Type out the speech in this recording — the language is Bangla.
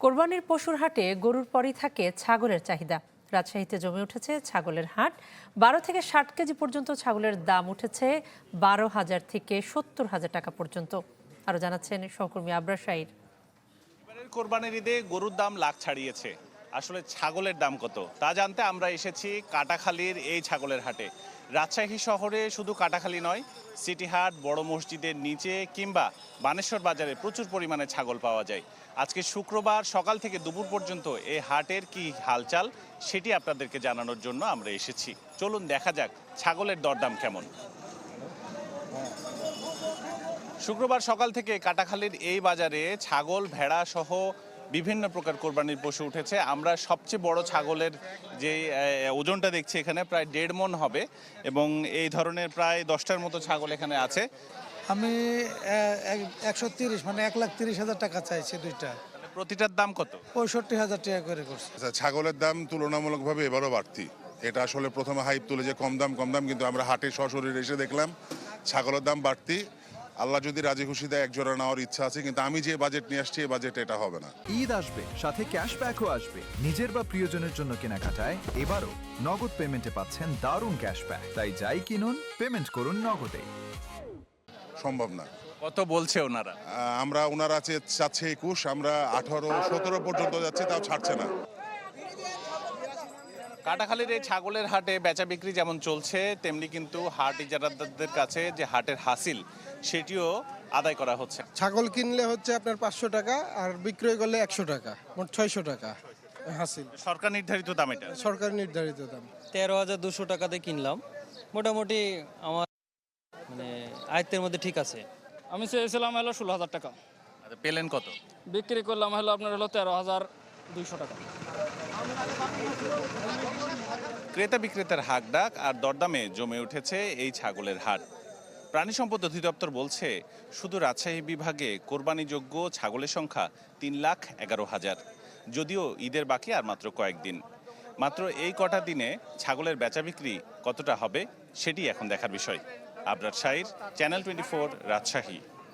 কোরবানির পশুর হাটে গরুর পরই থাকে ছাগলের চাহিদা। রাজশাহীতে জমে উঠেছে ছাগলের হাট। ১২ থেকে ৬০ কেজি পর্যন্ত ছাগলের দাম উঠেছে ১২,০০০ থেকে ৭০,০০০ টাকা পর্যন্ত। আরও জানাচ্ছেন সহকর্মী আবরার শাহীর। এবারের কোরবানির ঈদে গরুর দাম লাখ ছাড়িয়েছে। আসলে ছাগলের দাম কত তা জানতে আমরা এসেছি কাটাখালীর এই ছাগলের হাটে। রাজশাহী শহরে শুধু কাটাখালী নয়, সিটি হাট, বড় মসজিদের নিচে কিংবা বানেশ্বর বাজারে প্রচুর পরিমাণে ছাগল পাওয়া যায়। আজকে শুক্রবার সকাল থেকে দুপুর পর্যন্ত এই হাটের কি হালচাল সেটি আপনাদেরকে জানানোর জন্য আমরা এসেছি। চলুন দেখা যাক ছাগলের দরদাম কেমন। শুক্রবার সকাল থেকে কাটাখালীর এই বাজারে ছাগল, ভেড়া সহ বিভিন্ন প্রকার কোরবানির পশু উঠেছে। আমরা সবচেয়ে বড় ছাগলের যে ওজনটা দেখছি এখানে প্রায় ১.৫ মণ হবে এবং এই ধরনের প্রায় ১০টার মতো ছাগল এখানে আছে। আমি ১৩০ মানে ১,৩০,০০০ টাকা চাইছি দুইটা। প্রতিটার দাম কত? ৬৫,০০০ টাকা করে করছি। আচ্ছা, ছাগলের দাম তুলনামূলকভাবে এবারও বাড়তি। এটা আসলে প্রথমে হাইপ তুলে যে কম দাম, কিন্তু আমরা হাটে সশরীরে এসে দেখলাম ছাগলের দাম বাড়তি। আল্লাহ যদি রাজি খুশি দেয়, এক জোড়া নেওয়ার ইচ্ছা আছে, কিন্তু আমি যে বাজেট নিয়ে আসছি এই বাজেট এটা হবে না। ঈদ আসবে, সাথে ক্যাশব্যাকও আসবে। নিজের বা প্রিয়জনের জন্য কেনাকাটায় এবারও নগদ পেমেন্টে পাচ্ছেন দারুণ ক্যাশব্যাক। তাই যাই কিনুন, পেমেন্ট করুন নগদে। সম্ভব না। কত বলছে ওনারা? ওনারা চাচ্ছে ২১, আমরা ১৮-১৭ পর্যন্ত যাচ্ছি, তাও ছাড়ছে না। কাটাখালীর এই ছাগলের হাটে বেচা বিক্রি যেমন চলছে, তেমনি কিন্তু হাট ইজারাদারদের কাছে যে হাটের হাসিল সেটিও আদায় করা হচ্ছে। ছাগল কিনলে হচ্ছে আপনার ৫০০ টাকা আর বিক্রয় করলে ১০০ টাকা, মোট ৬০০ টাকা হাসিল। সরকার নির্ধারিত দাম এটা? সরকার নির্ধারিত দাম। ১৩,২০০ টাকাতে কিনলাম। মোটামুটি আমার আয়ত্তের মধ্যে ঠিক আছে। আমি চেয়েছিলাম ১৬,০০০ টাকা, আচ্ছা, পেলেন কত? বিক্রি করলাম আপনার ১৩,২০০ টাকা। ক্রেতা বিক্রেতার হাকডাক আর দরদামে জমে উঠেছে এই ছাগলের হাট। প্রাণী সম্পদ অধিদপ্তর বলছে শুধু রাজশাহী বিভাগে কোরবানিযোগ্য ছাগলের সংখ্যা ৩,১১,০০০। যদিও ঈদের বাকি আর মাত্র কয়েকদিন। মাত্র এই কটা দিনে ছাগলের বেচা বিক্রি কতটা হবে সেটি এখন দেখার বিষয়। আবরার শাহীর, চ্যানেল 24, রাজশাহী।